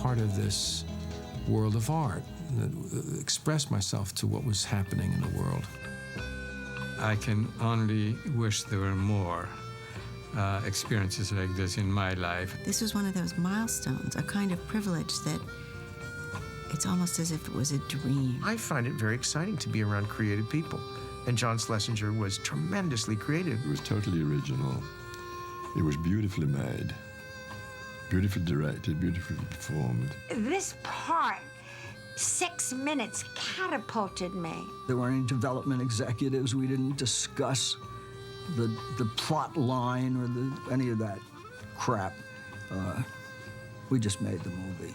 part of this world of art, express myself to what was happening in the world. I can only wish there were more experiences like this in my life. This was one of those milestones, a kind of privilege that it's almost as if it was a dream. I find it very exciting to be around creative people, and John Schlesinger was tremendously creative. It was totally original. It was beautifully made, beautifully directed, beautifully performed. This part, 6 minutes, catapulted me. There weren't any development executives. We didn't discuss the plot line or any of that crap. We just made the movie.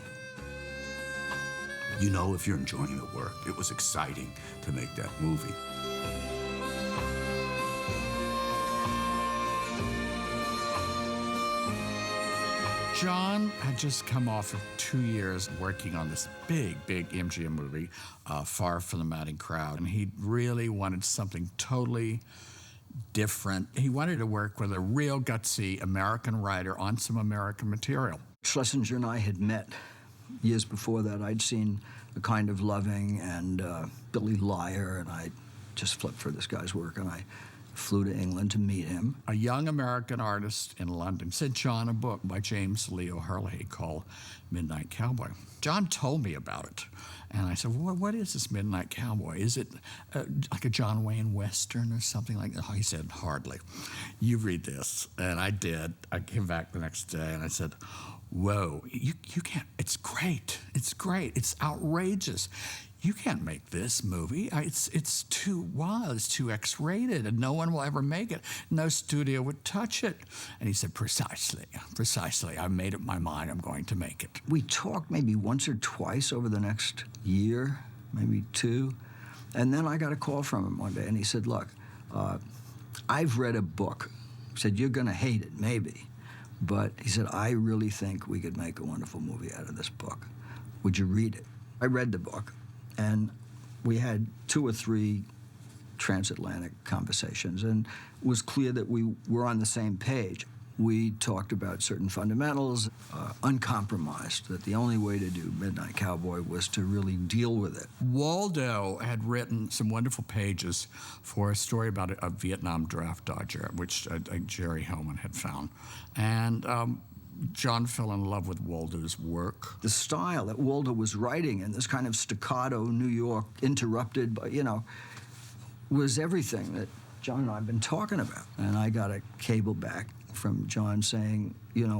You know, if you're enjoying the work, it was exciting to make that movie. John had just come off of 2 years working on this big MGM movie, Far from the Madding Crowd, and he really wanted something totally different. He wanted to work with a real gutsy American writer on some American material. Schlesinger and I had met years before that. I'd seen A Kind of Loving and Billy Liar, and I just flipped for this guy's work, and I flew to England to meet him. A young American artist in London sent John a book by James Leo Hurley called Midnight Cowboy. John told me about it, and I said, well, what is this Midnight Cowboy? Is it like a John Wayne Western or something like that? He said, hardly. You read this. And I did. I came back the next day, and I said, whoa, you can't, it's great. It's great. It's outrageous. You can't make this movie. It's too wild. It's too X-rated, and no one will ever make it. No studio would touch it. And he said, precisely. I made up my mind. I'm going to make it. We talked maybe once or twice over the next year, maybe 2. And then I got a call from him one day, and he said, look, I've read a book. He said, you're going to hate it, maybe. But he said, I really think we could make a wonderful movie out of this book. Would you read it? I read the book. And we had 2 or 3 transatlantic conversations, and it was clear that we were on the same page. We talked about certain fundamentals, uncompromised, that the only way to do Midnight Cowboy was to really deal with it. Waldo had written some wonderful pages for a story about a Vietnam draft dodger, which Jerry Hellman had found. And John fell in love with Waldo's work. The style that Waldo was writing in, this kind of staccato New York, interrupted by, was everything that John and I have been talking about. And I got a cable back from John saying,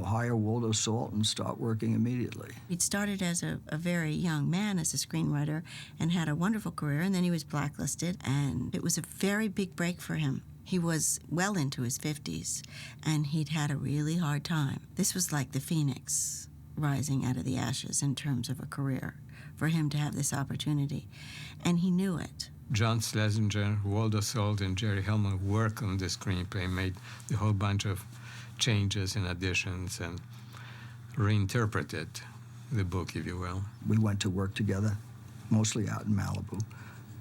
hire Waldo Salt and start working immediately. He'd started as a very young man as a screenwriter and had a wonderful career, and then he was blacklisted, and it was a very big break for him. He was well into his 50s, and he'd had a really hard time. This was like the phoenix rising out of the ashes in terms of a career, for him to have this opportunity, and he knew it. John Schlesinger, Waldo Salt, and Jerry Hellman worked on the screenplay, made a whole bunch of changes and additions, and reinterpreted the book, if you will. We went to work together, mostly out in Malibu,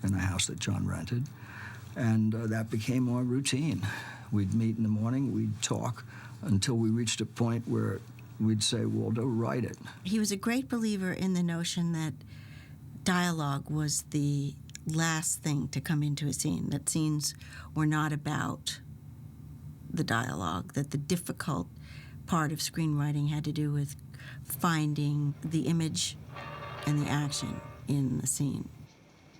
in a house that John rented. And that became our routine. We'd meet in the morning, we'd talk until we reached a point where we'd say, Waldo, write it. He was a great believer in the notion that dialogue was the last thing to come into a scene, that scenes were not about the dialogue, that the difficult part of screenwriting had to do with finding the image and the action in the scene.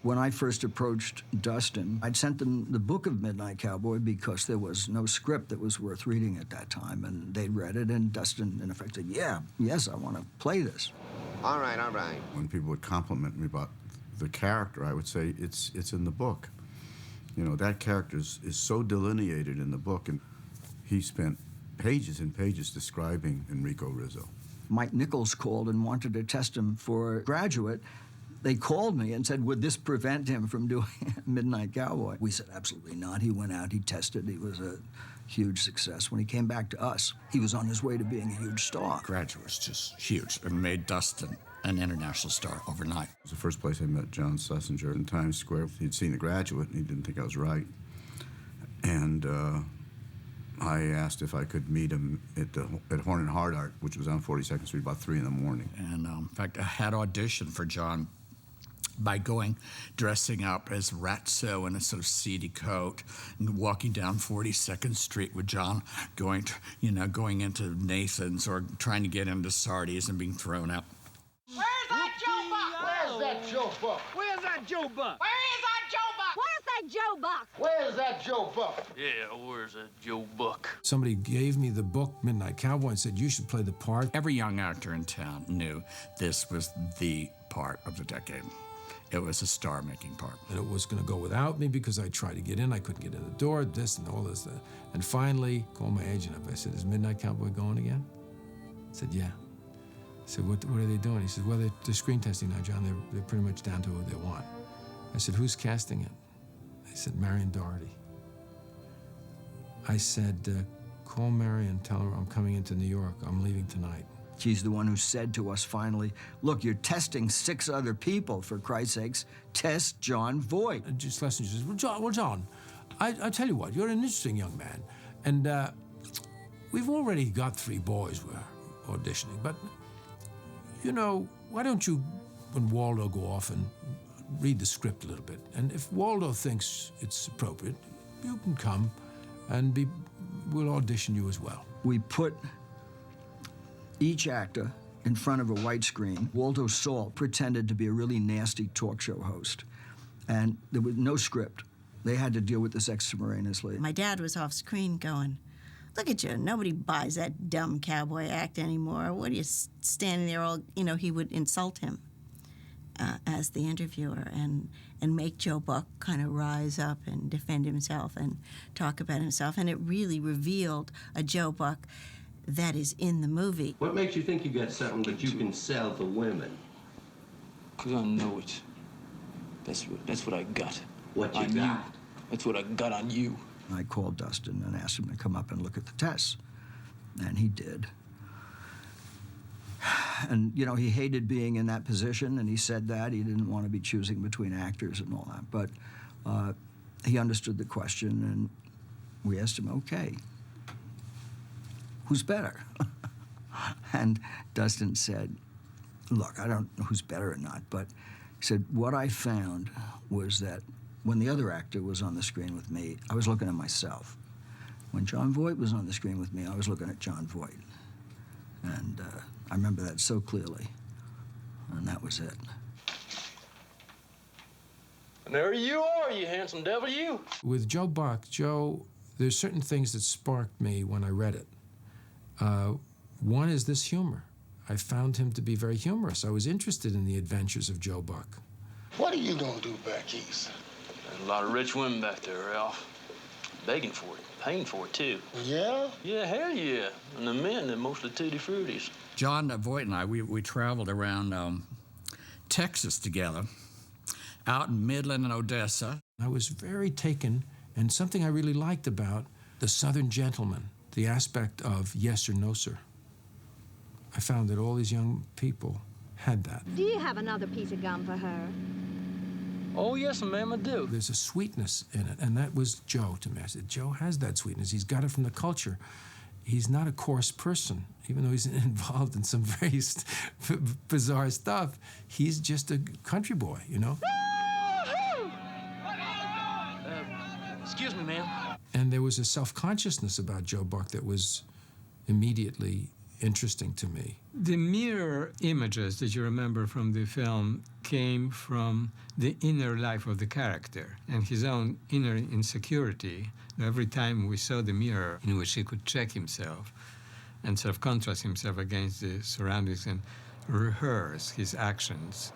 When I first approached Dustin, I'd sent them the book of Midnight Cowboy because there was no script that was worth reading at that time, and they'd read it, and Dustin, in effect, said, yes, I want to play this. All right. When people would compliment me about the character, I would say, it's in the book. That character is so delineated in the book, and he spent pages and pages describing Enrico Rizzo. Mike Nichols called and wanted to test him for Graduate. They called me and said, would this prevent him from doing Midnight Cowboy? We said, absolutely not. He went out, he tested, he was a huge success. When he came back to us, he was on his way to being a huge star. Graduate was just huge and made Dustin an international star overnight. It was the first place I met John Schlesinger in Times Square. He'd seen The Graduate, and he didn't think I was right. And I asked if I could meet him at Horn and Hardart, which was on 42nd Street, about 3 in the morning. And in fact, I had auditioned for John by dressing up as Ratso in a sort of seedy coat and walking down 42nd Street with John, going into Nathan's or trying to get into Sardi's and being thrown out. Where's that Joe Buck? Where's that Joe Buck? Where's that Joe Buck? Where is that Joe Buck? Where's that Joe Buck? Where's that Joe Buck? Yeah, where's that Joe Buck? Somebody gave me the book Midnight Cowboy and said, you should play the part. Every young actor in town knew this was the part of the decade. It was a star-making part. And it was going to go without me because I tried to get in. I couldn't get in the door, this and all this. And finally, called my agent up. I said, is Midnight Cowboy going again? I said, yeah. I said, what are they doing? He said, well, they're screen testing now, John. They're pretty much down to who they want. I said, who's casting it? He said, Marion Doherty. I said, call Marion, tell her I'm coming into New York. I'm leaving tonight. She's the one who said to us finally, look, you're testing 6 other people, for Christ's sakes. Test Jon Voight. Just Schlesinger says, well, John, I tell you what, you're an interesting young man. And we've already got 3 boys we're auditioning. But, you know, why don't you, when Waldo, go off and read the script a little bit? And if Waldo thinks it's appropriate, you can come and we'll audition you as well. We put each actor in front of a white screen. Waldo Salt pretended to be a really nasty talk show host. And there was no script. They had to deal with this extemporaneously. My dad was off screen going, look at you, nobody buys that dumb cowboy act anymore. What are you standing there all, he would insult him as the interviewer and make Joe Buck kind of rise up and defend himself and talk about himself. And it really revealed a Joe Buck that is in the movie. What makes you think you got something that you can sell to women? Because I know it. That's what I got. What you on got? You. That's what I got on you. I called Dustin and asked him to come up and look at the tests. And he did. And, he hated being in that position, and he said that. He didn't want to be choosing between actors and all that. But he understood the question, and we asked him, okay, who's better? And Dustin said, look, I don't know who's better or not, but he said, what I found was that when the other actor was on the screen with me, I was looking at myself. When Jon Voight was on the screen with me, I was looking at Jon Voight. And I remember that so clearly. And that was it. And there you are, you handsome devil, you. With Joe Buck, there's certain things that sparked me when I read it. One is this humor. I found him to be very humorous. I was interested in the adventures of Joe Buck. What are you gonna do back east? There's a lot of rich women back there, Ralph. Begging for it, paying for it, too. Yeah? Yeah, hell yeah. And the men, they're mostly tutti fruities. Jon Voight and I, we traveled around Texas together, out in Midland and Odessa. I was very taken, and something I really liked about the Southern gentleman, the aspect of yes or no, sir. I found that all these young people had that. Do you have another piece of gum for her? Oh, yes, ma'am, I do. There's a sweetness in it, and that was Joe to me. I said, Joe has that sweetness. He's got it from the culture. He's not a coarse person, even though he's involved in some very bizarre stuff. He's just a country boy, Excuse me, ma'am. And there was a self-consciousness about Joe Buck that was immediately interesting to me. The mirror images that you remember from the film came from the inner life of the character and his own inner insecurity. Every time we saw the mirror in which he could check himself and sort of contrast himself against the surroundings and rehearse his actions.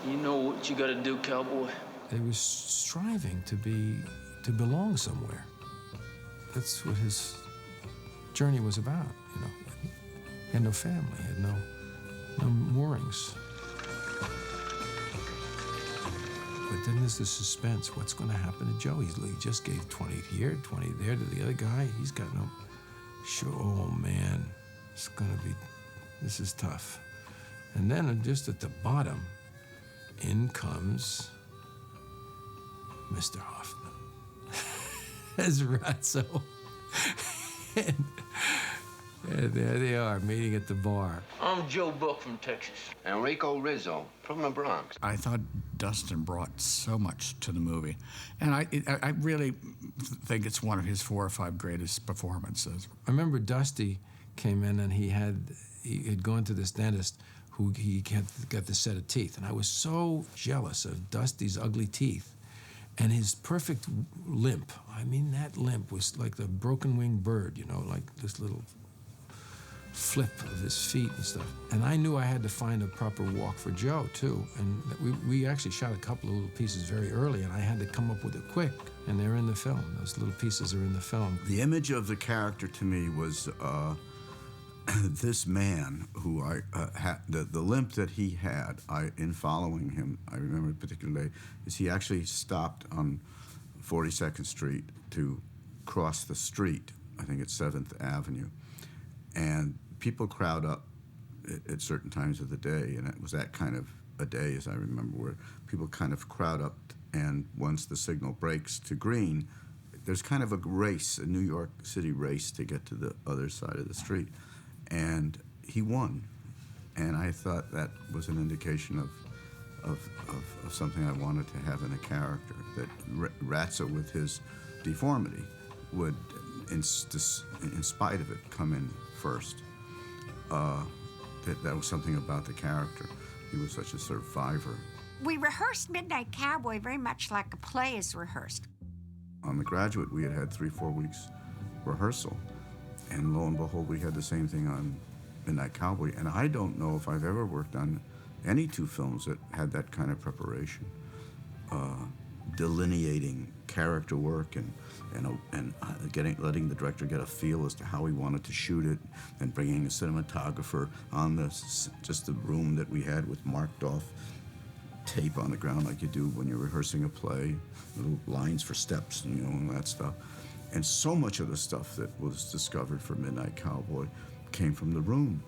You know what you gotta do, cowboy? He was striving to belong somewhere. That's what his journey was about, He had no family, he had no moorings. But then there's the suspense. What's going to happen to Joe? He just gave 20 here, 20 there to the other guy. He's got no... Sure, oh, man. This is tough. And then just at the bottom, in comes Mr. Hoffman as Ratso. And there they are, meeting at the bar. I'm Joe Buck from Texas. Enrico Rizzo from the Bronx. I thought Dustin brought so much to the movie, and I really think it's one of his 4 or 5 greatest performances. I remember Dusty came in and he had gone to this dentist who he got this set of teeth, and I was so jealous of Dusty's ugly teeth and his perfect limp. I mean, that limp was like the broken-winged bird, you know, like this little flip of his feet and stuff. And I knew I had to find a proper walk for Joe, too. And we actually shot a couple of little pieces very early, and I had to come up with it quick. And they're in the film. Those little pieces are in the film. The image of the character to me was this man who had, the limp that he had, in following him, I remember a particular day, is he actually stopped on 42nd Street to cross the street. I think it's 7th Avenue. And people crowd up at certain times of the day, and it was that kind of a day, as I remember, where people kind of crowd up, and once the signal breaks to green, there's kind of a race, a New York City race to get to the other side of the street. And he won. And I thought that was an indication of something I wanted to have in a character, that Ratso, with his deformity, would, in spite of it, come in first. That was something about the character. He was such a survivor. We rehearsed Midnight Cowboy very much like a play is rehearsed. On The Graduate, we had 3-4 weeks rehearsal. And lo and behold, we had the same thing on Midnight Cowboy. And I don't know if I've ever worked on any 2 films that had that kind of preparation, delineating character work and letting the director get a feel as to how he wanted to shoot it, and bringing a cinematographer on just the room that we had with marked off tape on the ground like you do when you're rehearsing a play, little lines for steps, and, you know, and that stuff. And so much of the stuff that was discovered for Midnight Cowboy came from the room.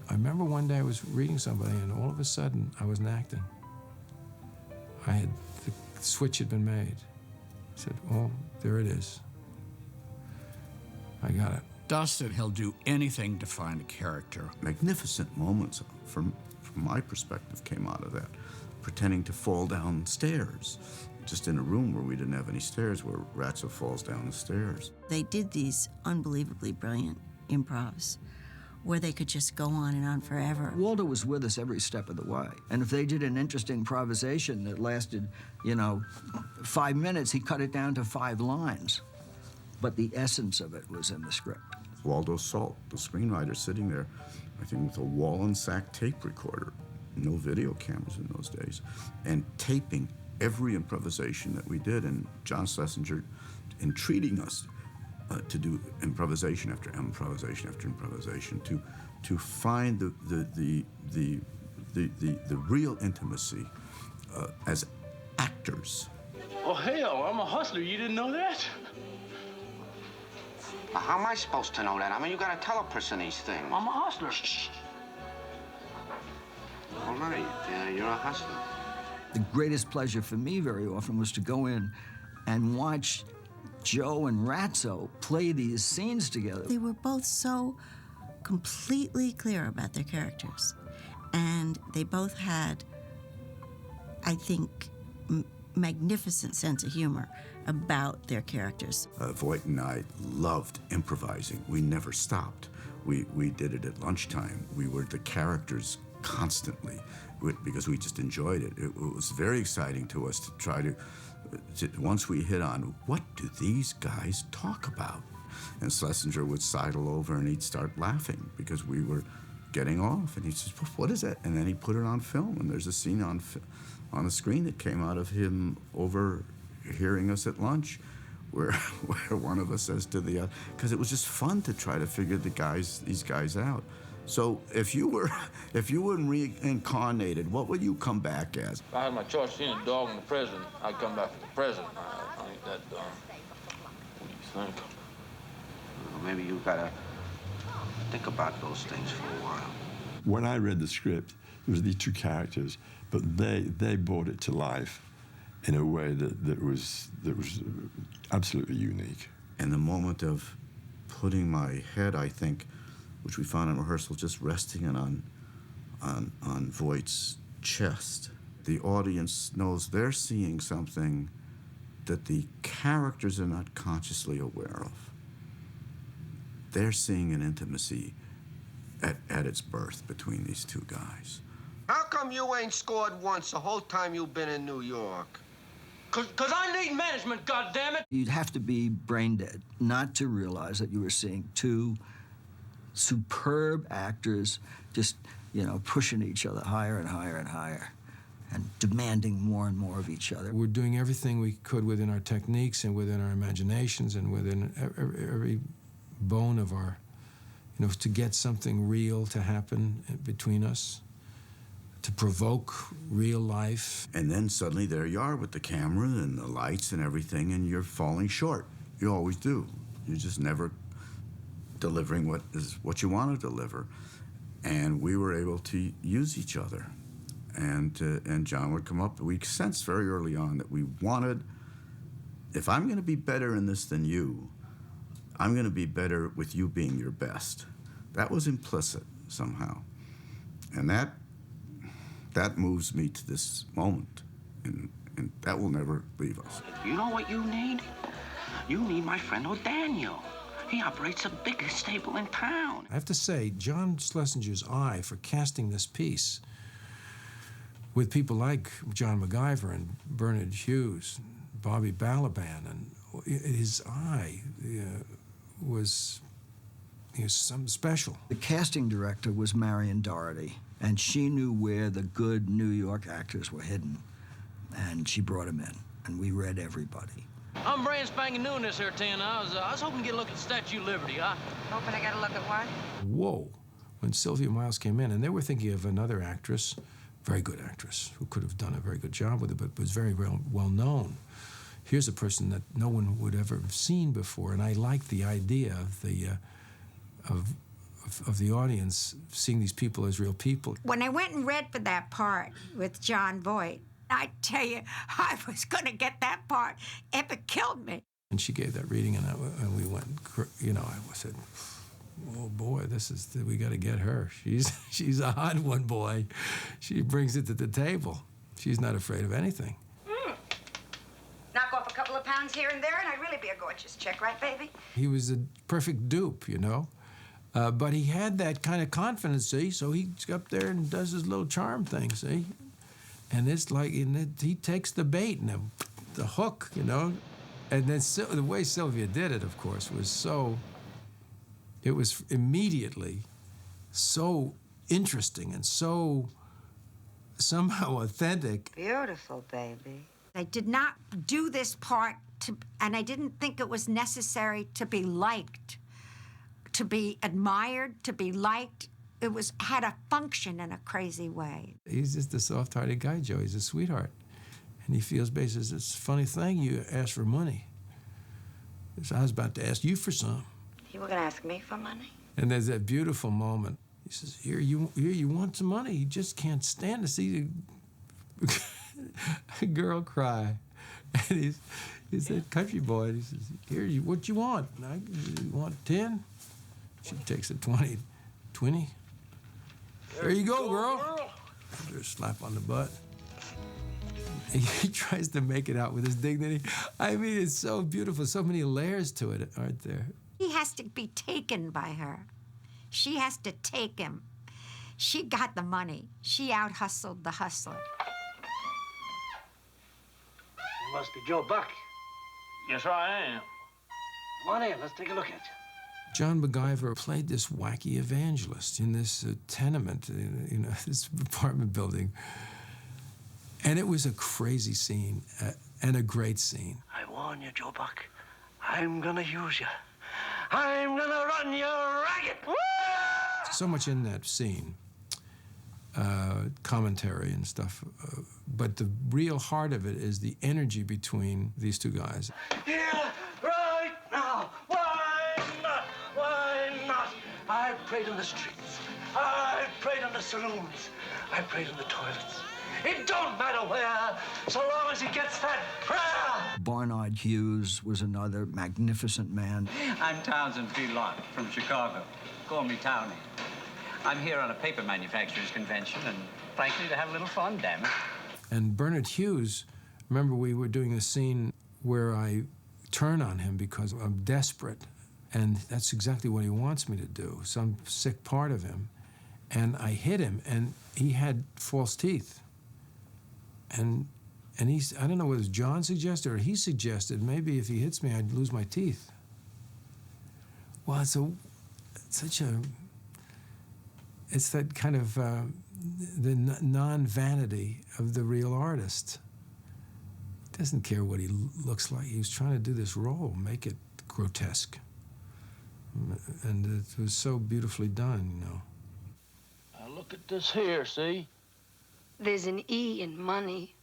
I remember one day I was reading somebody, and all of a sudden I wasn't acting. The switch had been made. I said, oh, there it is. I got it. Dustin, he'll do anything to find a character. Magnificent moments, from my perspective, came out of that. Pretending to fall down stairs, just in a room where we didn't have any stairs, where Ratso falls down the stairs. They did these unbelievably brilliant improvs where they could just go on and on forever. Waldo was with us every step of the way. And if they did an interesting improvisation that lasted, 5 minutes, he cut it down to 5 lines. But the essence of it was in the script. Waldo Salt, the screenwriter, sitting there, I think with a Wallensack tape recorder, no video cameras in those days, and taping every improvisation that we did. And John Schlesinger entreating us to do improvisation after improvisation after improvisation, to find the real intimacy as actors. Oh, hell, I'm a hustler. You didn't know that? How am I supposed to know that? I mean, you gotta tell a person these things. I'm a hustler. All right, you're a hustler. The greatest pleasure for me very often was to go in and watch Joe and Ratso play these scenes together. They were both so completely clear about their characters. And they both had, I think, magnificent sense of humor about their characters. Voight and I loved improvising. We never stopped. We did it at lunchtime. We were the characters constantly because we just enjoyed it. It was very exciting to us to try to once we hit on, what do these guys talk about? And Schlesinger would sidle over and he'd start laughing because we were getting off. And he says, what is that? And then he put it on film. And there's a scene on the screen that came out of him overhearing us at lunch where one of us says to the other, because it was just fun to try to figure these guys out. So if you were reincarnated, what would you come back as? If I had my choice seeing a dog in the president, I'd come back as the president. I ain't that dumb. What do you think? Well, maybe you gotta think about those things for a while. When I read the script, it was these 2 characters, but they brought it to life in a way that was absolutely unique. And the moment of putting my head, I think, which we found in rehearsal, just resting it on Voight's chest. The audience knows they're seeing something that the characters are not consciously aware of. They're seeing an intimacy at its birth between these two guys. How come you ain't scored once the whole time you've been in New York? Cause I need management, goddammit! You'd have to be brain dead not to realize that you were seeing two superb actors just, pushing each other higher and higher and higher and demanding more and more of each other. We're doing everything we could within our techniques and within our imaginations and within every bone of our, to get something real to happen between us, to provoke real life. And then suddenly there you are with the camera and the lights and everything, and you're falling short. You always do. You're just never delivering what you want to deliver. And we were able to use each other. And John would come up. We sensed very early on that we wanted, if I'm going to be better in this than you, I'm going to be better with you being your best. That was implicit somehow. And that moves me to this moment. And that will never leave us. You know what you need? You need my friend O'Daniel. He operates the biggest stable in town. I have to say, John Schlesinger's eye for casting this piece with people like John MacGyver and Bernard Hughes, Bobby Balaban, and his eye was something special. The casting director was Marion Doherty, and she knew where the good New York actors were hidden, and she brought them in, and we read everybody. I'm brand spanking new in this here town. I was hoping to get a look at the Statue of Liberty. Hoping I got a look at what? Whoa, when Sylvia Miles came in, and they were thinking of another actress, very good actress, who could have done a very good job with it, but was very well known. Here's a person that no one would ever have seen before, and I liked the idea of the audience seeing these people as real people. When I went and read for that part with John Voight, I tell you, I was going to get that part if it killed me. And she gave that reading, and we went, I said, oh boy, we got to get her. She's a hot one, boy. She brings it to the table. She's not afraid of anything. Knock off a couple of pounds here and there, and I'd really be a gorgeous chick, right, baby? He was a perfect dupe, but he had that kind of confidence, see? So he's up there and does his little charm thing, see? And it's like, he takes the bait and the hook, And then the way Sylvia did it, of course, it was immediately so interesting and so somehow authentic. Beautiful, baby. I did not do this part and I didn't think it was necessary to be liked, to be admired, to be liked. It had a function in a crazy way. He's just a soft-hearted guy, Joe. He's a sweetheart. And he feels basically, it's a funny thing you ask for money. So I was about to ask you for some. You were going to ask me for money? And there's that beautiful moment. He says, here you want some money. You just can't stand to see a girl cry. And he's that country boy. He says, here, what you want? You want 10? She takes a 20. 20? There you go, girl. Give her a slap on the butt. He tries to make it out with his dignity. I mean, it's so beautiful. So many layers to it, aren't there? He has to be taken by her. She has to take him. She got the money. She out-hustled the hustler. You must be Joe Buck. Yes, I am. Come on in. Let's take a look at you. John MacGyver played this wacky evangelist in this tenement, this apartment building. And it was a crazy scene and a great scene. I warn you, Joe Buck. I'm gonna use you. I'm gonna run you ragged. So much in that scene, commentary and stuff. But the real heart of it is the energy between these two guys. Here, right now. Why not? Why not? I've prayed in the streets. I've prayed in the saloons. I've prayed in the toilets. It don't matter where, so long as he gets that prayer. Barnard Hughes was another magnificent man. I'm Townsend P. Lott from Chicago. Call me Townie. I'm here on a paper manufacturers convention, and frankly, to have a little fun, damn it. And Bernard Hughes, remember we were doing a scene where I turn on him because I'm desperate, and that's exactly what he wants me to do, some sick part of him. And I hit him, and he had false teeth. And he's, I don't know whether John suggested or he suggested, maybe if he hits me, I'd lose my teeth. Well, it's that kind of the non-vanity of the real artist. He doesn't care what he looks like. He was trying to do this role, make it grotesque. And it was so beautifully done, you know. Now look at this here, see? There's an E in money.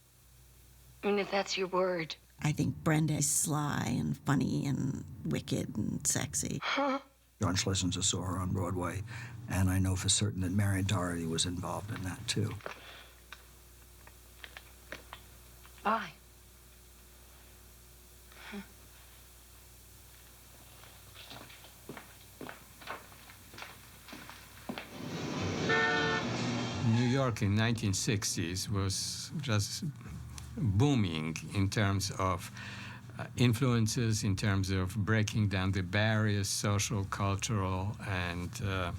I mean, if that's your word. I think Brenda is sly and funny and wicked and sexy. Huh? John Schlesinger saw her on Broadway, and I know for certain that Marion Doherty was involved in that, too. Bye. New York in 1960s was just booming in terms of influences, in terms of breaking down the barriers, social, cultural, and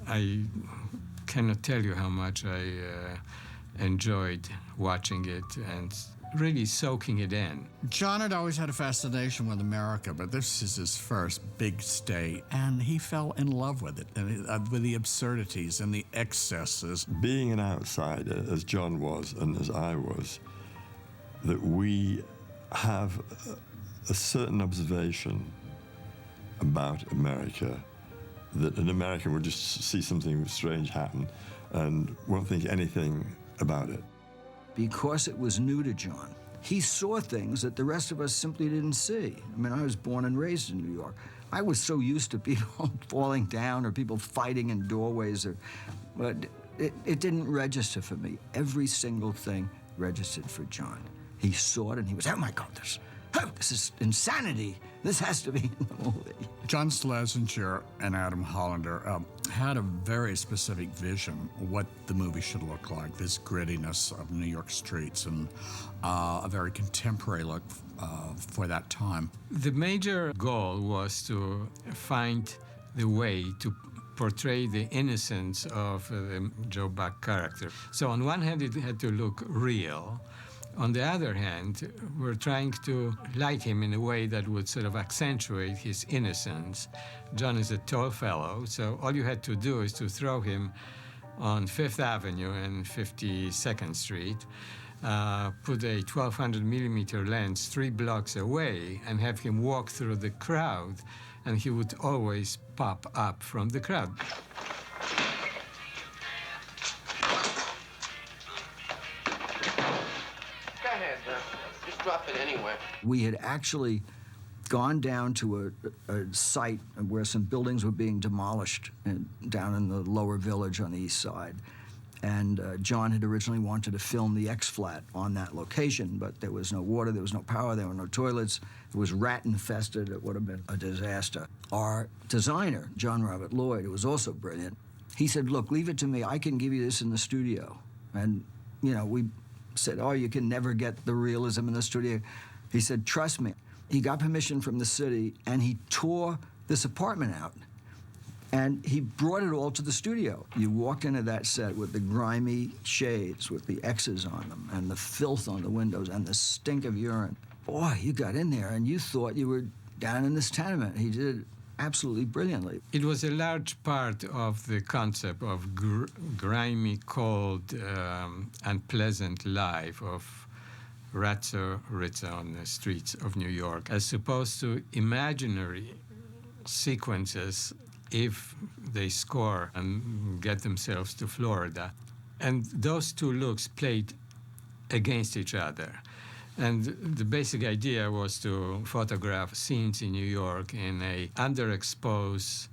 I cannot tell you how much I enjoyed watching it and really soaking it in. John had always had a fascination with America, but this is his first big stay, and he fell in love with it, and with the absurdities and the excesses. Being an outsider, as John was and as I was, that we have a certain observation about America, that an American would just see something strange happen and won't think anything about it. Because it was new to John, he saw things that the rest of us simply didn't see. I mean, I was born and raised in New York. I was so used to people falling down or people fighting in doorways, but it didn't register for me. Every single thing registered for John. He saw it and he was, oh my God, this is insanity. This has to be in the movie. John Schlesinger and Adam Hollander had a very specific vision what the movie should look like, this grittiness of New York streets and a very contemporary look for that time. The major goal was to find the way to portray the innocence of the Joe Buck character. So on one hand, it had to look real. On the other hand, we're trying to light him in a way that would sort of accentuate his innocence. John is a tall fellow, so all you had to do is to throw him on Fifth Avenue and 52nd Street, put a 1200 millimeter lens 3 blocks away, and have him walk through the crowd, and he would always pop up from the crowd. Drop it anyway. We had actually gone down to a site where some buildings were being demolished down in the lower village on the east side. And John had originally wanted to film the X-Flat on that location, but there was no water, there was no power, there were no toilets. It was rat-infested. It would have been a disaster. Our designer, John Robert Lloyd, who was also brilliant, he said, look, leave it to me. I can give you this in the studio. And, you know, we said, oh, you can never get the realism in the studio. He said, trust me. He got permission from the city, and he tore this apartment out. And he brought it all to the studio. You walk into that set with the grimy shades with the X's on them and the filth on the windows and the stink of urine. Boy, you got in there, and you thought you were down in this tenement. He did it absolutely brilliantly. It was a large part of the concept of grimy, cold, unpleasant life of Ratzo Ritza on the streets of New York, as opposed to imaginary sequences if they score and get themselves to Florida. And those two looks played against each other. And the basic idea was to photograph scenes in New York in a underexposed,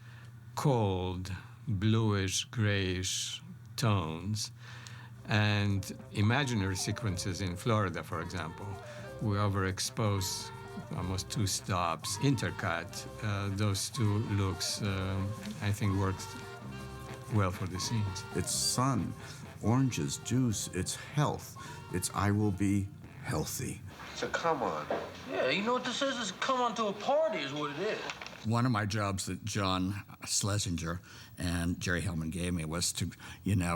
cold, bluish, grayish tones, And imaginary sequences in Florida, for example, we overexpose almost 2 stops, intercut. Those 2 looks, I think, worked well for the scenes. It's sun, oranges, juice, it's health. It's I will be healthy. So come on. Yeah, you know what this is? It's come on to a party is what it is. One of my jobs that John Schlesinger and Jerry Hellman gave me was to,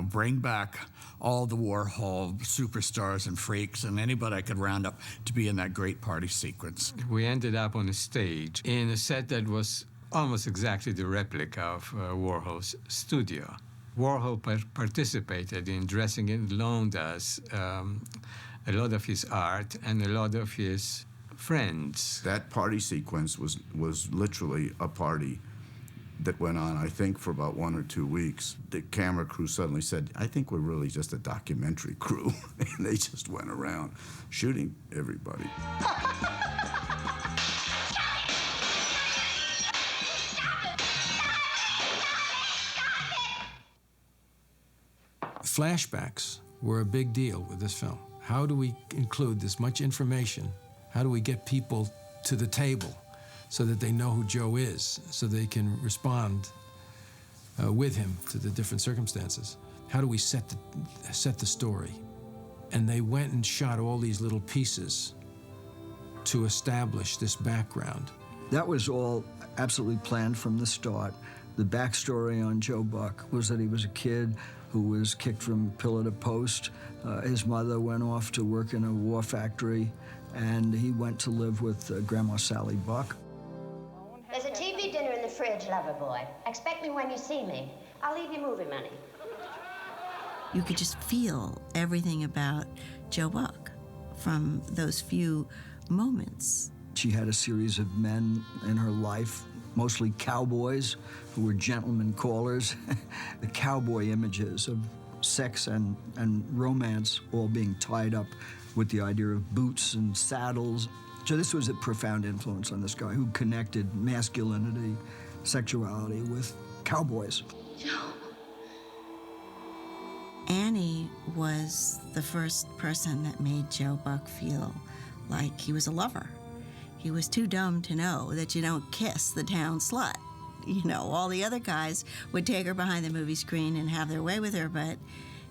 bring back all the Warhol superstars and freaks and anybody I could round up to be in that great party sequence. We ended up on a stage in a set that was almost exactly the replica of Warhol's studio. Warhol participated in dressing and loaned us a lot of his art and a lot of his friends. That party sequence was literally a party that went on, I think, for about 1 or 2 weeks. The camera crew suddenly said, I think we're really just a documentary crew. And they just went around shooting everybody. Flashbacks were a big deal with this film. How do we include this much information? How do we get people to the table so that they know who Joe is, so they can respond with him to the different circumstances? How do we set the story? And they went and shot all these little pieces to establish this background. That was all absolutely planned from the start. The backstory on Joe Buck was that he was a kid who was kicked from pillar to post. His mother went off to work in a war factory, and he went to live with Grandma Sally Buck. There's a TV dinner in the fridge, lover boy. Expect me when you see me. I'll leave you movie money. You could just feel everything about Joe Buck from those few moments. She had a series of men in her life, mostly cowboys, who were gentlemen callers. The cowboy images of sex and romance all being tied up with the idea of boots and saddles. So this was a profound influence on this guy who connected masculinity, sexuality with cowboys. Annie was the first person that made Joe Buck feel like he was a lover. He was too dumb to know that you don't kiss the town slut. All the other guys would take her behind the movie screen and have their way with her, but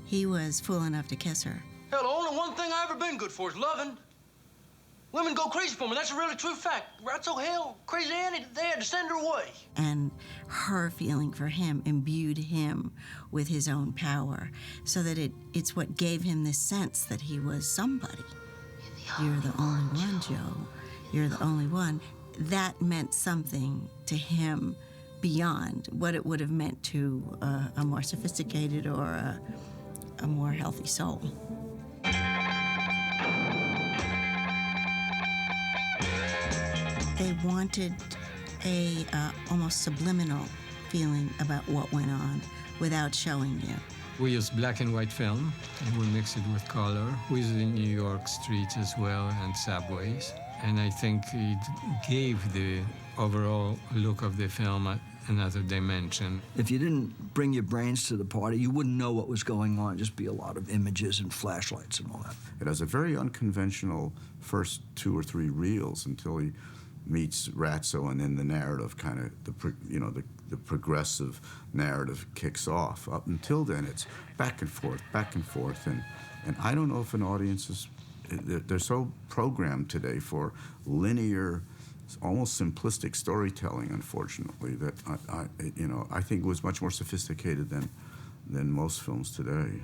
he was fool enough to kiss her. Hell, the only one thing I ever been good for is loving. Women go crazy for me. That's a really true fact. Right, so hell, Crazy Annie, they had to send her away. And her feeling for him imbued him with his own power, so that it's what gave him this sense that he was somebody. You're the only one, Joe. You're the only one. That meant something to him beyond what it would have meant to a more sophisticated or a more healthy soul. They wanted a almost subliminal feeling about what went on without showing you. We use black and white film, and we mix it with color. We use it in New York streets as well and subways. And I think it gave the overall look of the film another dimension. If you didn't bring your brains to the party, you wouldn't know what was going on. It'd just be a lot of images and flashlights and all that. It has a very unconventional first 2 or 3 reels until he meets Ratso, and then the narrative kind of, the progressive narrative kicks off. Up until then, it's back and forth, and I don't know if an audience is, they're so programmed today for linear, almost simplistic storytelling, unfortunately, that I think it was much more sophisticated than most films today.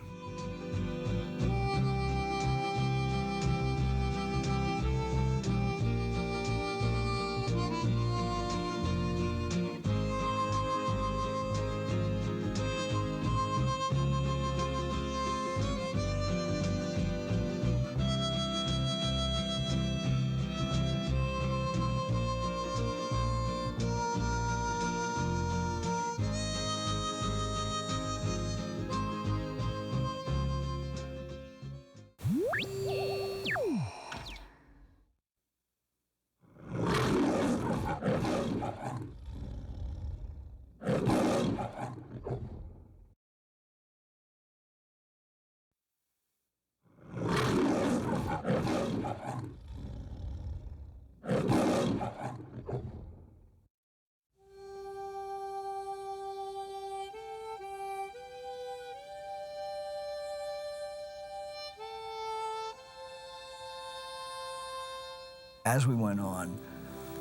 as we went on,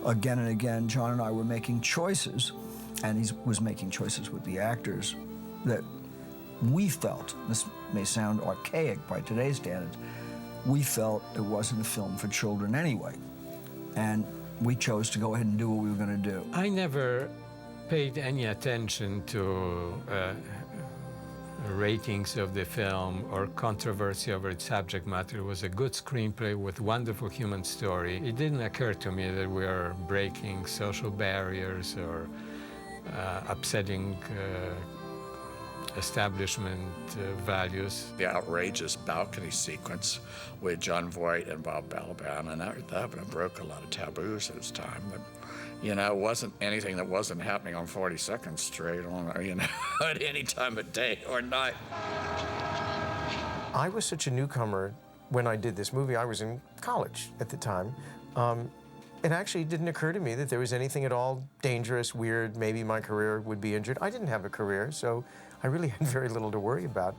again and again, John and I were making choices, and he was making choices with the actors that we felt, this may sound archaic by today's standards, we felt it wasn't a film for children anyway. And we chose to go ahead and do what we were going to do. I never paid any attention to ratings of the film or controversy over its subject matter. It was a good screenplay with wonderful human story. It didn't occur to me that we are breaking social barriers or upsetting establishment values. The outrageous balcony sequence with John Voight and Bob Balaban, and that broke a lot of taboos at its time. But, you know, it wasn't anything that wasn't happening on 42nd Street, you know, at any time of day or night. I was such a newcomer when I did this movie. I was in college at the time. It actually didn't occur to me that there was anything at all dangerous, weird, maybe my career would be injured. I didn't have a career, so I really had very little to worry about.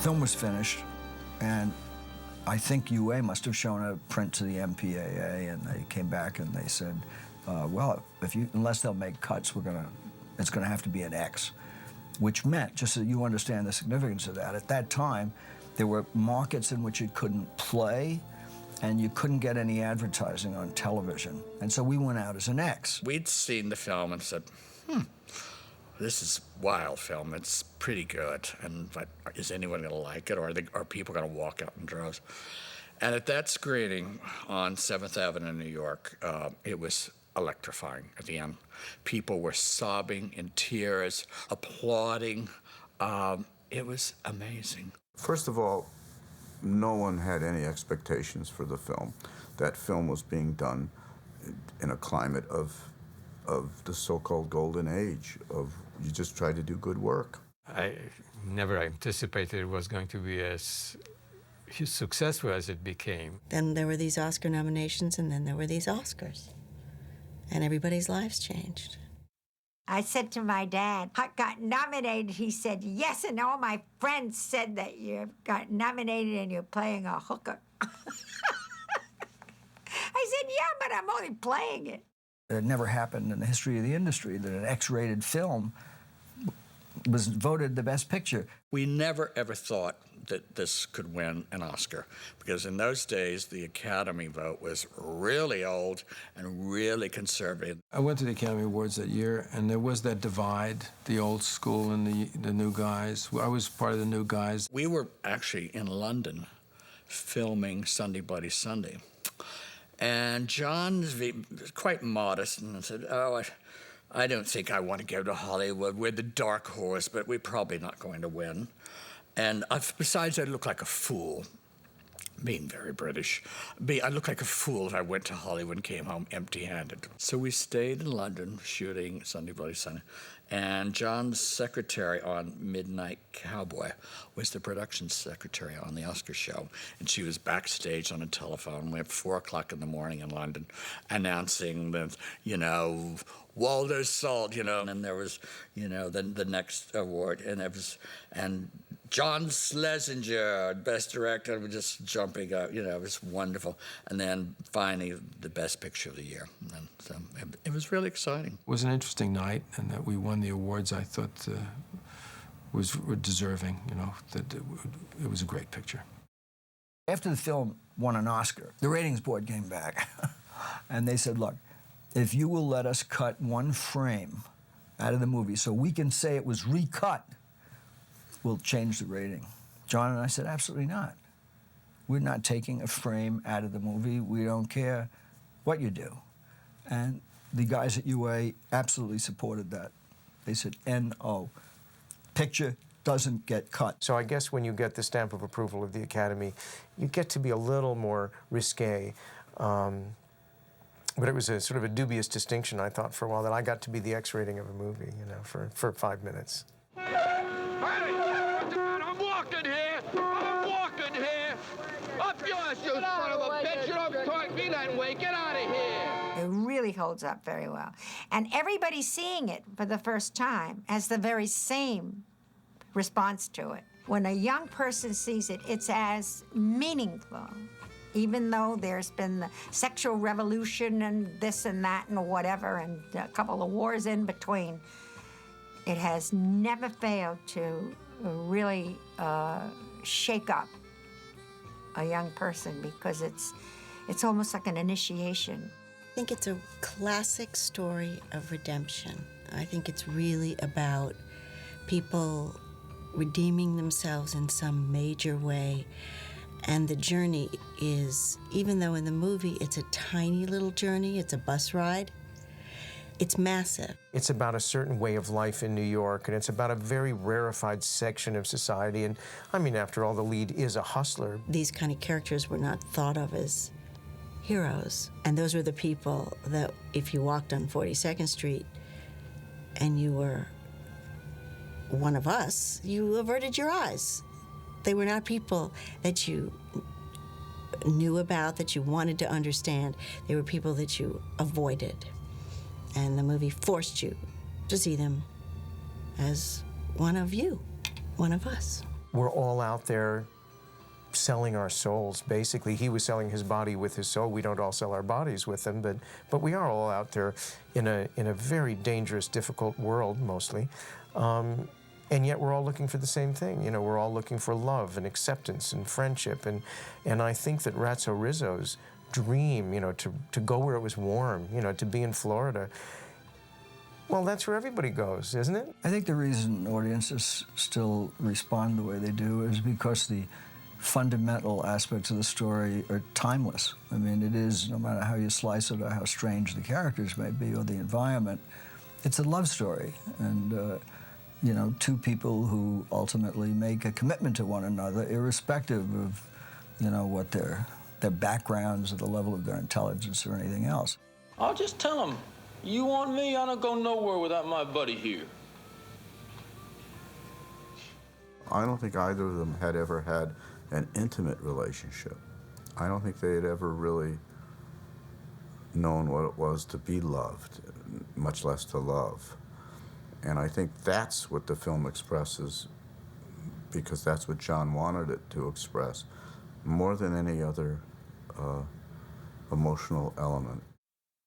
Film was finished, and I think UA must have shown a print to the MPAA, and they came back and they said, well, unless they'll make cuts, it's gonna have to be an X, which meant, just so you understand the significance of that, at that time, there were markets in which it couldn't play, and you couldn't get any advertising on television. And so we went out as an X. We'd seen the film and said, this is wild film. It's pretty good. But is anyone going to like it, or are people going to walk out in droves? And at that screening on 7th Avenue in New York, it was electrifying at the end. People were sobbing in tears, applauding. It was amazing. First of all, no one had any expectations for the film. That film was being done in a climate of the so-called golden age, of you just try to do good work. I never anticipated it was going to be as successful as it became. Then there were these Oscar nominations, and then there were these Oscars. And everybody's lives changed. I said to my dad, I got nominated. He said, yes, and all my friends said that you got nominated and you're playing a hooker. I said, yeah, but I'm only playing it. It never happened in the history of the industry that an X-rated film was voted the best picture. We never, ever thought that this could win an Oscar, because in those days, the Academy vote was really old and really conservative. I went to the Academy Awards that year, and there was that divide, the old school and the new guys. I was part of the new guys. We were actually in London filming Sunday Bloody Sunday. And John was quite modest and said, oh, I don't think I want to go to Hollywood. We're the dark horse, but we're probably not going to win. And besides, I look like a fool, being very British. I look like a fool if I went to Hollywood and came home empty-handed. So we stayed in London shooting Sunday Bloody Sunday. And John's secretary on Midnight Cowboy was the production secretary on the Oscar show. And she was backstage on a telephone at 4 o'clock in the morning in London announcing that, you know, Walter Salt, you know, and there was, you know, the next award. And John Schlesinger, Best Director, was just jumping up, you know, it was wonderful. And then finally, the Best Picture of the Year. And so it was really exciting. It was an interesting night, and that we won the awards, I thought was deserving, you know, that it was a great picture. After the film won an Oscar, the ratings board came back, and they said, look, if you will let us cut one frame out of the movie so we can say it was recut, we'll change the rating. John and I said, absolutely not. We're not taking a frame out of the movie. We don't care what you do. And the guys at UA absolutely supported that. They said, N-O, picture doesn't get cut. So I guess when you get the stamp of approval of the Academy, you get to be a little more risque. But it was a sort of a dubious distinction, I thought, for a while, that I got to be the X rating of a movie, you know, for 5 minutes. Hey, I'm walking here. I'm walking here. Up yours, you son of a bitch. You don't talk to me that way. Get out of here. It really holds up very well. And everybody seeing it for the first time has the very same response to it. When a young person sees it, it's as meaningful Even though there's been the sexual revolution and this and that and whatever, and a couple of wars in between, it has never failed to really shake up a young person, because it's almost like an initiation. I think it's a classic story of redemption. I think it's really about people redeeming themselves in some major way. And the journey is, even though in the movie it's a tiny little journey, it's a bus ride, it's massive. It's about a certain way of life in New York, and it's about a very rarefied section of society. And I mean, after all, the lead is a hustler. These kind of characters were not thought of as heroes. And those were the people that if you walked on 42nd Street and you were one of us, you averted your eyes. They were not people that you knew about, that you wanted to understand. They were people that you avoided. And the movie forced you to see them as one of you, one of us. We're all out there selling our souls, basically. He was selling his body with his soul. We don't all sell our bodies with them, but we are all out there in a very dangerous, difficult world, mostly. And yet we're all looking for the same thing. You know, we're all looking for love and acceptance and friendship. And I think that Ratso Rizzo's dream, you know, to go where it was warm, you know, to be in Florida, well, that's where everybody goes, isn't it? I think the reason audiences still respond the way they do is because the fundamental aspects of the story are timeless. I mean, it is, no matter how you slice it or how strange the characters may be or the environment, it's a love story. And, you know, two people who ultimately make a commitment to one another, irrespective of, you know, what their backgrounds or the level of their intelligence or anything else. I'll just tell him, you want me, I don't go nowhere without my buddy here. I don't think either of them had ever had an intimate relationship. I don't think they had ever really known what it was to be loved, much less to love. And I think that's what the film expresses, because that's what John wanted it to express, more than any other emotional element.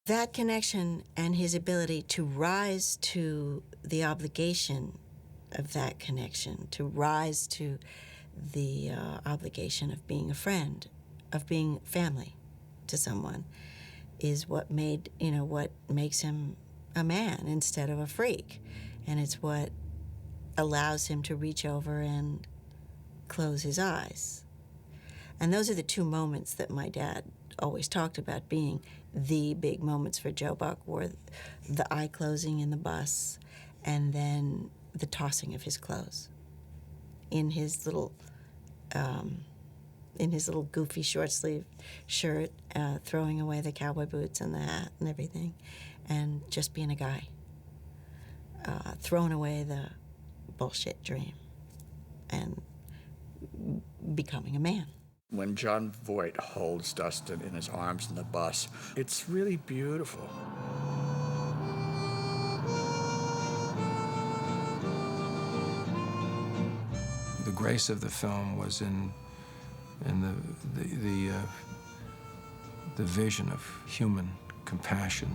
That connection and his ability to rise to the obligation of that connection, to rise to the obligation of being a friend, of being family to someone, is what made, you know, what makes him a man instead of a freak. And it's what allows him to reach over and close his eyes. And those are the two moments that my dad always talked about being the big moments for Joe Buck, were the eye closing in the bus and then the tossing of his clothes in his little goofy short sleeve shirt, throwing away the cowboy boots and the hat and everything, and just being a guy, throwing away the bullshit dream and becoming a man. When John Voight holds Dustin in his arms in the bus, it's really beautiful. The grace of the film was in the vision of human compassion.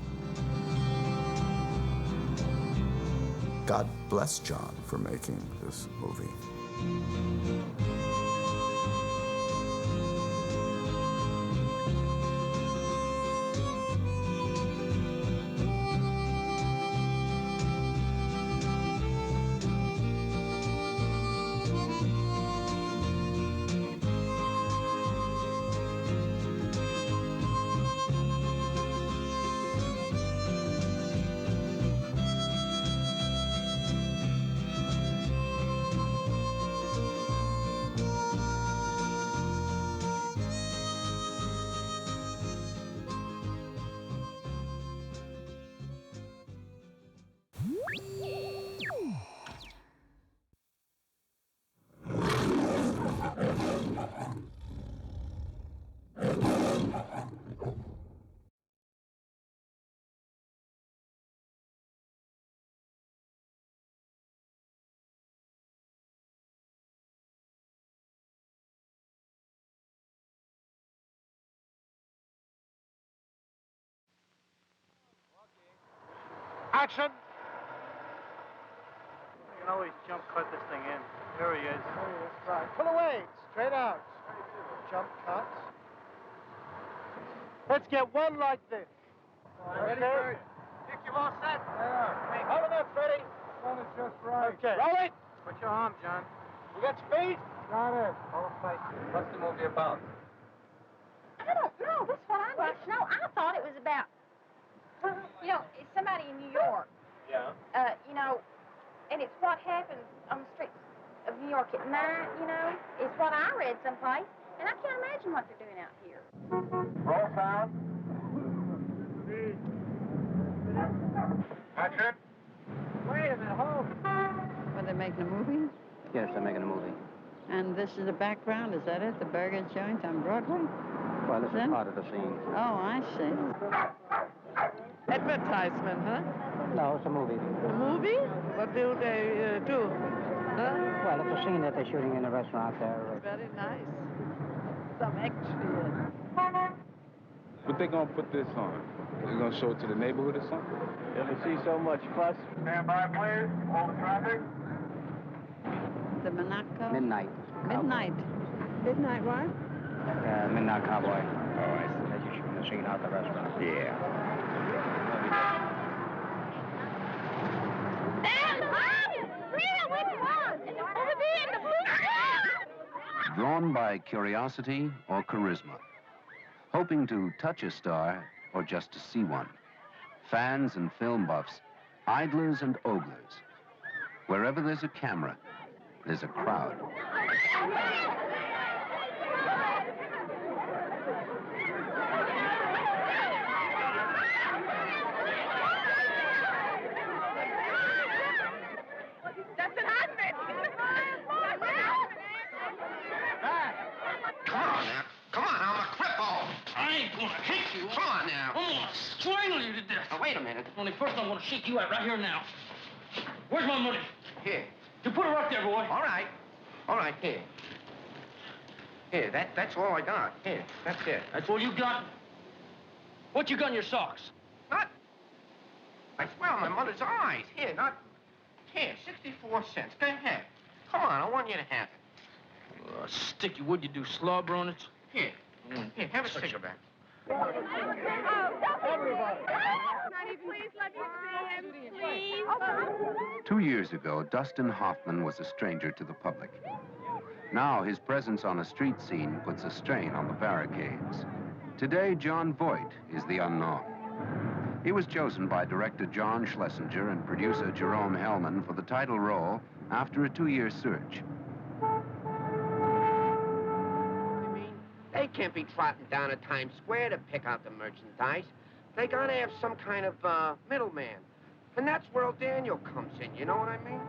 God bless John for making this movie. Action! You can always jump cut this thing in. There he is. That's right. Pull away. Straight out. Jump cut. Let's get one like this. Ready, Fred? Think you're all set? Yeah. Hold him up, Freddie. One is just right. Okay. Roll it. Put your arm, John. You got speed? Got it. Hold tight. What's the movie about? I don't know. That's what I want to know. I thought it was about, you know, it's somebody in New York. Yeah. You know, and it's what happens on the streets of New York at night, you know. It's what I read someplace, and I can't imagine what they're doing out here. Roll sound. Action. Wait a minute, hold. Are they making a movie? Yes, they're making a movie. And this is the background, is that it? The burger joint on Broadway? Well, this is part of the scene. Oh, I see. Advertisement, huh? No, it's a movie. A movie? What do they do? Huh? Well, it's a scene that they're shooting in a restaurant there. Very nice. Some action. What they gonna put this on? They gonna show it to the neighborhood or something? Ever see so much fuss? Stand by, please. Hold the traffic. The Monaco? Midnight. Midnight. Midnight what? Midnight Cowboy. Oh, I see. They're shooting the scene out of the restaurant. Yeah. Drawn by curiosity or charisma, hoping to touch a star or just to see one, fans and film buffs, idlers and oglers. Wherever there's a camera, there's a crowd. Come on, I'm a cripple. I ain't gonna hit you. Come on now. I'm gonna strangle you to death. Now, wait a minute. Only first I'm gonna shake you out right here now. Where's my money? Here. You put it right there, boy. All right. All right, here. Here, that's all I got. Here, that's it. That's all you got? What you got in your socks? Not. I swear on my mother's eyes. Here, not. Here, 64 cents. Go ahead. Come on, I want you to have it. Sticky wood, you do slobber on it. Here. Here, have a cigarette. Please let me see him, please. 2 years ago, Dustin Hoffman was a stranger to the public. Now his presence on a street scene puts a strain on the barricades. Today, John Voight is the unknown. He was chosen by director John Schlesinger and producer Jerome Hellman for the title role after a 2-year search. They can't be trotting down to Times Square to pick out the merchandise. They gotta have some kind of middleman. And that's where old Daniel comes in, you know what I mean?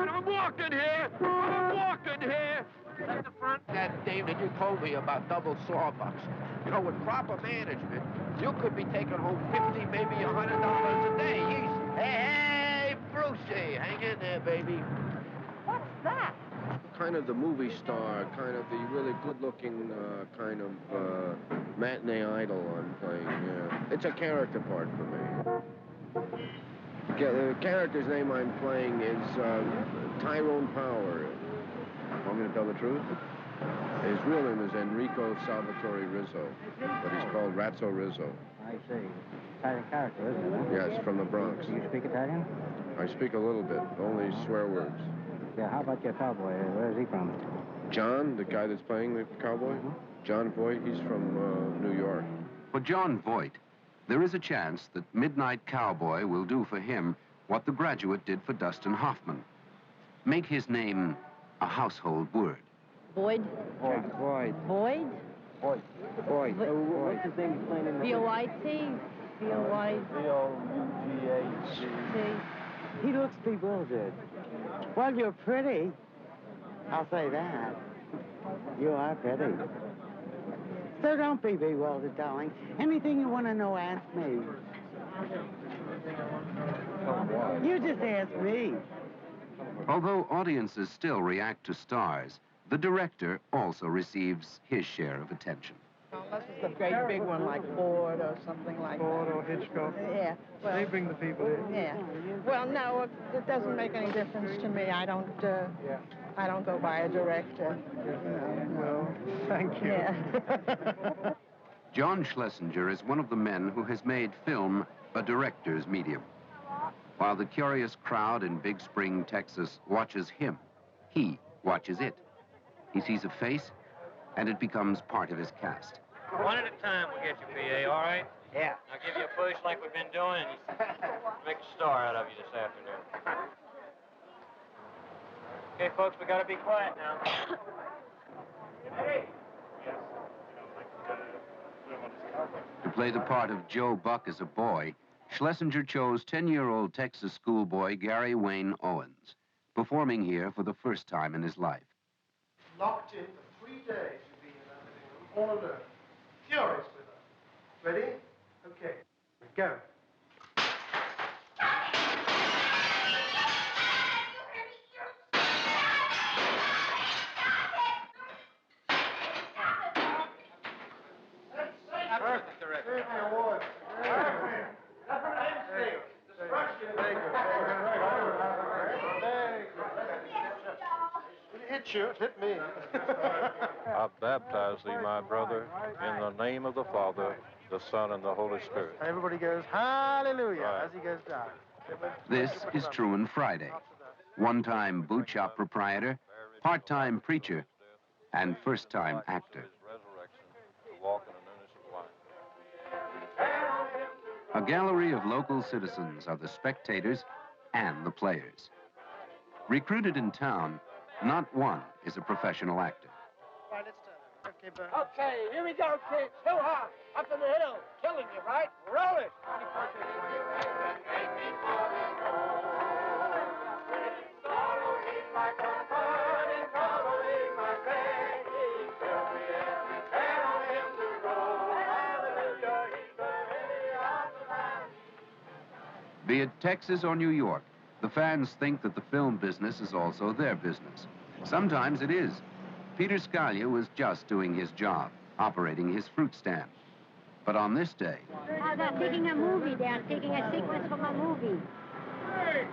I'm walking here! I'm walking here! At the front, that David, you told me about double sawbucks. You know, with proper management, you could be taking home $50, maybe $100 a day. Easy. Hey, Brucey, hang in there, baby. What's that? Kind of the movie star, kind of the really good-looking kind of matinee idol I'm playing, yeah. It's a character part for me. The character's name I'm playing is Tyrone Power. Want me to tell the truth? His real name is Enrico Salvatore Rizzo, but he's called Razzo Rizzo. I see. Italian character, isn't it? Huh? Yes, from the Bronx. Do you speak Italian? I speak a little bit, only swear words. Yeah, how about your cowboy? Where's he from? John, the guy that's playing the cowboy? John Voight, he's from New York. For John Voight, there is a chance that Midnight Cowboy will do for him what The Graduate did for Dustin Hoffman. Make his name a household word. Boyd? Boyd. Boyd? Boyd. Boyd. What's his name playing in the B-O-I-T? B-O-I... B-O-G-H-T. He looks bewildered. Well, you're pretty. I'll say that. You are pretty. So don't be bewildered, darling. Anything you want to know, ask me. You just ask me. Although audiences still react to stars, the director also receives his share of attention. Unless it's a great big one like Ford or something like Ford that. or Hitchcock. Yeah. Well, They bring the people in. Yeah. Well, no, it doesn't make any difference to me. I don't go by a director. Well, thank you. Yeah. John Schlesinger is one of the men who has made film a director's medium. While the curious crowd in Big Spring, Texas watches him, he watches it. He sees a face, and it becomes part of his cast. One at a time we'll get you, PA, all right? Yeah. I'll give you a push like we've been doing, and make a star out of you this afternoon. Okay, folks, we gotta be quiet now. Hey! To play the part of Joe Buck as a boy, Schlesinger chose 10-year-old Texas schoolboy Gary Wayne Owens, performing here for the first time in his life. Locked in for 3 days, you've been in that room, all alone. Furious with her. Ready? Okay. Go. Perfect, director. Give me awards. That's an instinct. Destruction. Very good. It hit you. It hit me. I baptize thee, my brother, in the name of the Father, the Son, and the Holy Spirit. Everybody goes, hallelujah, as he goes down. This is Truman Friday, one-time boot shop proprietor, part-time preacher, and first-time actor. A gallery of local citizens are the spectators and the players. Recruited in town, not one is a professional actor. Right, let's turn it. Okay, Bert. Okay, here we go, kids. Too hot. Up in the hill. Killing you, right? Roll it. Be it Texas or New York, the fans think that the film business is also their business. Sometimes it is. Peter Scalia was just doing his job, operating his fruit stand. But on this day... They're taking a movie. They are taking a sequence from a movie. Hey!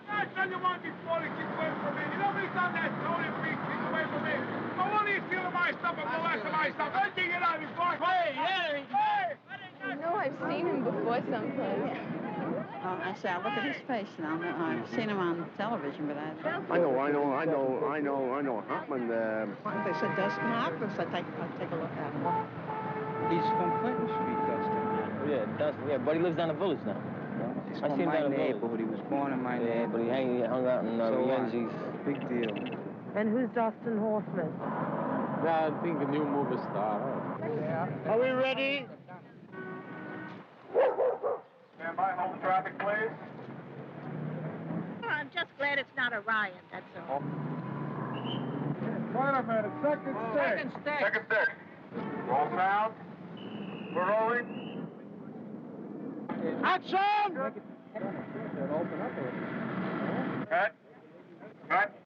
I tell you one before you keep away from me. You know me done that Tony Freak, keep away from me. So what are you stealing my stuff and molesting my stuff? I think it out before. Hey, hey, hey! I know I've seen him before someplace. I say, I look at his face now. I've seen him on television, but I I know Hoffman. They said Dustin Hoffman, so I'll take a look at him. He's from Clinton Street, Dustin. Yeah, Dustin, yeah, but he lives down the village now. He's I from see him my down the village. neighborhood. He was born in my Yeah, but neighborhood. he hung out in Rienzi's. Big deal. And who's Dustin Hoffman? I think a new movie star. Yeah. Are we ready? Stand by, hold the traffic, please. Oh, I'm just glad it's not a riot, that's all. Wait a minute. Second stick. Second stick. Roll sound. We're rolling. Action! Cut. Cut.